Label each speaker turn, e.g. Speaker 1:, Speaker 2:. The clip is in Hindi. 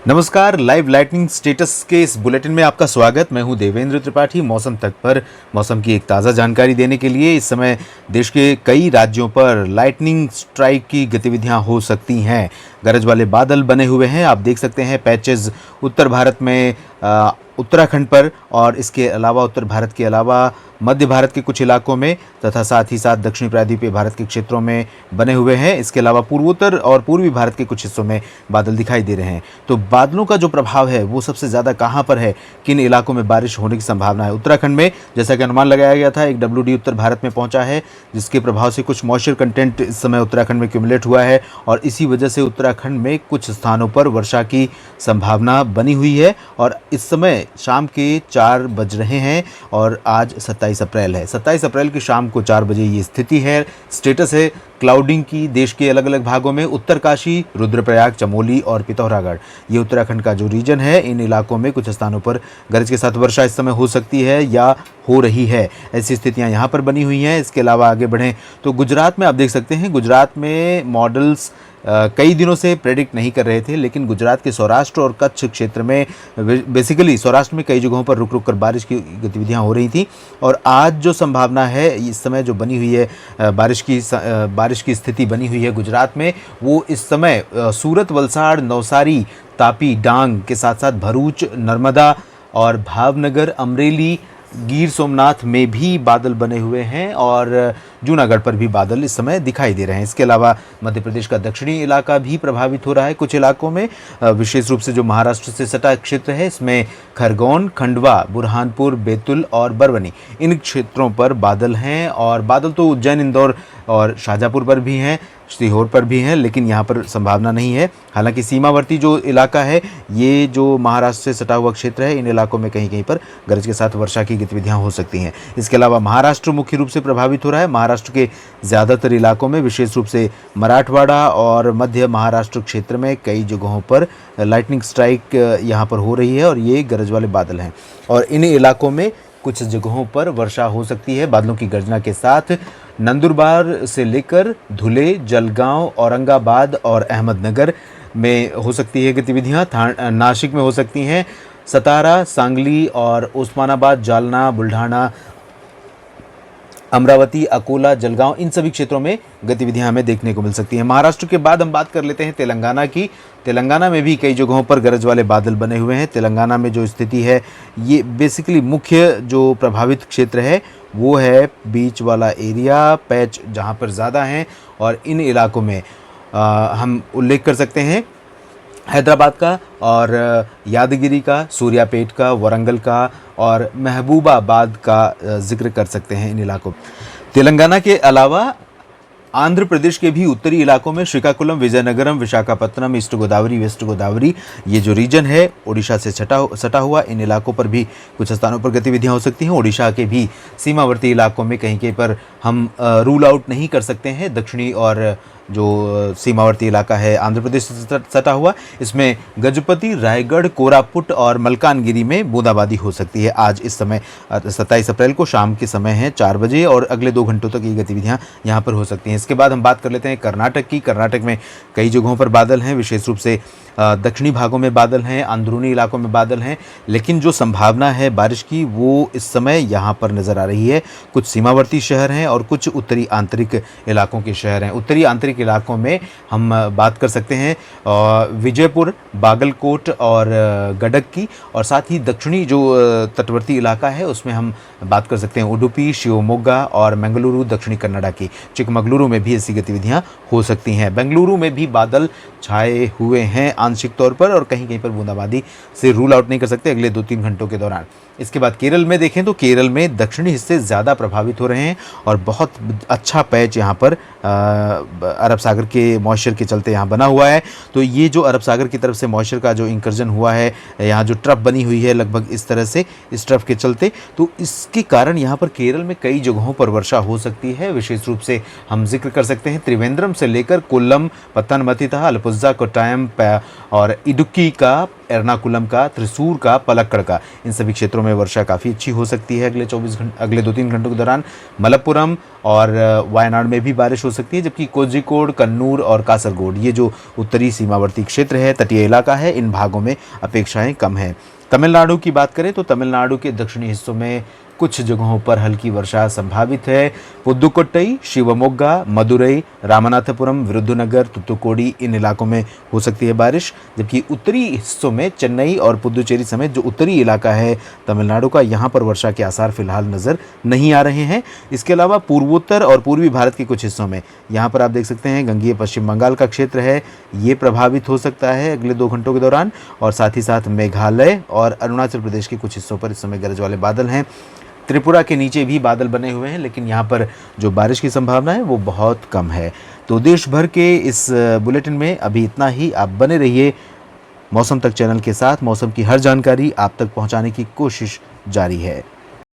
Speaker 1: नमस्कार। लाइव लाइटनिंग स्टेटस के इस बुलेटिन में आपका स्वागत। मैं हूं देवेंद्र त्रिपाठी। मौसम तक पर मौसम की एक ताज़ा जानकारी देने के लिए इस समय देश के कई राज्यों पर लाइटनिंग स्ट्राइक की गतिविधियां हो सकती हैं। गरज वाले बादल बने हुए हैं, आप देख सकते हैं पैचेस उत्तर भारत में, उत्तराखंड पर, और इसके अलावा उत्तर भारत के अलावा मध्य भारत के कुछ इलाकों में तथा साथ ही साथ दक्षिणी प्रायद्वीपीय भारत के क्षेत्रों में बने हुए हैं। इसके अलावा पूर्वोत्तर और पूर्वी भारत के कुछ हिस्सों में बादल दिखाई दे रहे हैं। तो बादलों का जो प्रभाव है वो सबसे ज़्यादा कहाँ पर है, किन इलाकों में बारिश होने की संभावना है? उत्तराखंड में, जैसा कि अनुमान लगाया गया था, एक WD उत्तर भारत में पहुंचा है, जिसके प्रभाव से कुछ मॉइस्चर कंटेंट इस समय उत्तराखंड में क्यूमुलेट हुआ है और इसी वजह से उत्तराखंड में कुछ स्थानों पर वर्षा की संभावना बनी हुई है। और इस समय शाम के 4 बज रहे हैं और आज 27 अप्रैल है। 27 अप्रैल की शाम को 4 बजे ये स्थिति है, स्टेटस है क्लाउडिंग की देश के अलग अलग भागों में। उत्तरकाशी, रुद्रप्रयाग, चमोली और पिथौरागढ़, ये उत्तराखंड का जो रीजन है, इन इलाकों में कुछ स्थानों पर गरज के साथ वर्षा इस समय हो सकती है या हो रही है। ऐसी स्थितियां यहाँ पर बनी हुई हैं। इसके अलावा आगे बढ़ें तो गुजरात में आप देख सकते हैं, गुजरात में मॉडल्स कई दिनों से प्रेडिक्ट नहीं कर रहे थे, लेकिन गुजरात के सौराष्ट्र और कच्छ क्षेत्र में, बेसिकली सौराष्ट्र में कई जगहों पर रुक रुक कर बारिश की गतिविधियां हो रही थी। और आज जो संभावना है इस समय जो बनी हुई है, बारिश की स्थिति बनी हुई है गुजरात में, वो इस समय सूरत, वलसाड़, नवसारी, तापी, डांग के साथ साथ भरूच, नर्मदा और भावनगर, अमरेली, गिर सोमनाथ में भी बादल बने हुए हैं और जूनागढ़ पर भी बादल इस समय दिखाई दे रहे हैं। इसके अलावा मध्य प्रदेश का दक्षिणी इलाका भी प्रभावित हो रहा है कुछ इलाकों में, विशेष रूप से जो महाराष्ट्र से सटा क्षेत्र है, इसमें खरगोन, खंडवा, बुरहानपुर, बैतूल और बरवनी, इन क्षेत्रों पर बादल हैं। और बादल तो उज्जैन, इंदौर और शाजापुर पर भी हैं, सीहोर पर भी हैं, लेकिन यहाँ पर संभावना नहीं है। हालांकि सीमावर्ती जो इलाका है, ये जो महाराष्ट्र से सटा हुआ क्षेत्र है, इन इलाकों में कहीं कहीं पर गरज के साथ वर्षा की गतिविधियां हो सकती हैं। इसके अलावा महाराष्ट्र मुख्य रूप से प्रभावित हो रहा है। महाराष्ट्र के ज़्यादातर इलाकों में, विशेष रूप से मराठवाड़ा और मध्य महाराष्ट्र क्षेत्र में कई जगहों पर लाइटनिंग स्ट्राइक यहाँ पर हो रही है और ये गरज वाले बादल हैं। और इन इलाकों में कुछ जगहों पर वर्षा हो सकती है बादलों की गर्जना के साथ। नंदुरबार से लेकर धुले, जलगांव, औरंगाबाद और अहमदनगर में हो सकती है गतिविधियां, नासिक में हो सकती हैं, सतारा, सांगली और उस्मानाबाद, जालना, बुल्ढाना, अमरावती, अकोला, जलगांव, इन सभी क्षेत्रों में गतिविधियां हमें देखने को मिल सकती हैं। महाराष्ट्र के बाद हम बात कर लेते हैं तेलंगाना की। तेलंगाना में भी कई जगहों पर गरज वाले बादल बने हुए हैं। तेलंगाना में जो स्थिति है, ये बेसिकली मुख्य जो प्रभावित क्षेत्र है वो है बीच वाला एरिया, पैच जहां पर ज़्यादा हैं। और इन इलाकों में हम उल्लेख कर सकते हैं हैदराबाद का और यादगिरी का, सूर्यापेट का, वरंगल का और महबूबाबाद का जिक्र कर सकते हैं इन इलाकों। तेलंगाना के अलावा आंध्र प्रदेश के भी उत्तरी इलाकों में श्रीकाकुलम, विजयनगरम, विशाखापत्तनम, ईस्ट गोदावरी, वेस्ट गोदावरी, ये जो रीजन है ओडिशा से सटा हुआ, इन इलाकों पर भी कुछ स्थानों पर गतिविधियां हो सकती हैं। ओडिशा के भी सीमावर्ती इलाकों में कहीं कहीं पर हम रूल आउट नहीं कर सकते हैं। दक्षिणी और जो सीमावर्ती इलाका है आंध्र प्रदेश से सटा हुआ, इसमें गजपति, रायगढ़, कोरापुट और मलकानगिरी में बूंदाबांदी हो सकती है। आज इस समय 27 अप्रैल को शाम के समय है 4 बजे और अगले 2 घंटों तक ये गतिविधियां यहाँ पर हो सकती हैं। इसके बाद हम बात कर लेते हैं कर्नाटक की। कर्नाटक में कई जगहों पर बादल हैं, विशेष रूप से दक्षिणी भागों में बादल हैं, अंदरूनी इलाकों में बादल हैं, लेकिन जो संभावना है बारिश की वो इस समय यहाँ पर नज़र आ रही है। कुछ सीमावर्ती शहर हैं और कुछ उत्तरी आंतरिक इलाकों के शहर हैं। उत्तरी आंतरिक इलाकों में हम बात कर सकते हैं विजयपुर, बागलकोट और गडक की, और साथ ही दक्षिणी जो तटवर्ती इलाका है उसमें हम बात कर सकते हैं उडुपी, शिवमोगा और मंगलुरु, दक्षिणी कन्नड़ा की। चिकमगलुरु में भी ऐसी गतिविधियां हो सकती हैं। बेंगलुरु में भी बादल छाए हुए हैं आंशिक तौर पर और कहीं कहीं पर बूंदाबांदी से रूल आउट नहीं कर सकते अगले 2-3 घंटों के दौरान। इसके बाद केरल में देखें तो केरल में दक्षिणी हिस्से ज़्यादा प्रभावित हो रहे हैं और बहुत अच्छा पैच यहाँ पर अरब सागर के मॉइस्चर के चलते यहाँ बना हुआ है। तो ये जो अरब सागर की तरफ से मॉइस्चर का जो इंकर्जन हुआ है, यहाँ जो ट्रफ बनी हुई है लगभग इस तरह से, इस ट्रफ के चलते, तो इसके कारण यहाँ पर केरल में कई जगहों पर वर्षा हो सकती है। विशेष रूप से हम जिक्र कर सकते हैं त्रिवेंद्रम से लेकर कोल्लम, पत्तनमथिट्टा, अलपुझा, कोट्टायम और इडुक्की का एर्नाकुलम का, त्रिसूर का, पलक्कड़ का, इन सभी क्षेत्रों में वर्षा काफ़ी अच्छी हो सकती है अगले 2-3 घंटों के दौरान। मलप्पुरम और वायनाड में भी बारिश हो सकती है, जबकि कोझिकोड, कन्नूर और कासरगोड, ये जो उत्तरी सीमावर्ती क्षेत्र है, तटीय इलाका है, इन भागों में अपेक्षाएं कम हैं। तमिलनाडु की बात करें तो तमिलनाडु के दक्षिणी हिस्सों में कुछ जगहों पर हल्की वर्षा संभावित है। पुदुकोट्टई, शिवमोग्गा, मदुरई, रामनाथपुरम, विरुद्धनगर, तुतुकोडी, इन इलाकों में हो सकती है बारिश, जबकि उत्तरी हिस्सों में चेन्नई और पुदुचेरी समेत जो उत्तरी इलाका है तमिलनाडु का, यहाँ पर वर्षा के आसार फिलहाल नज़र नहीं आ रहे हैं। इसके अलावा पूर्वोत्तर और पूर्वी भारत के कुछ हिस्सों में, यहाँ पर आप देख सकते हैं गंगीय पश्चिम बंगाल का क्षेत्र है, ये प्रभावित हो सकता है अगले 2 घंटों के दौरान, और साथ ही साथ मेघालय और अरुणाचल प्रदेश के कुछ हिस्सों पर इस समय गरज वाले बादल हैं। त्रिपुरा के नीचे भी बादल बने हुए हैं, लेकिन यहाँ पर जो बारिश की संभावना है वो बहुत कम है। तो देश भर के इस बुलेटिन में अभी इतना ही। आप बने रहिए मौसम तक चैनल के साथ। मौसम की हर जानकारी आप तक पहुँचाने की कोशिश जारी है।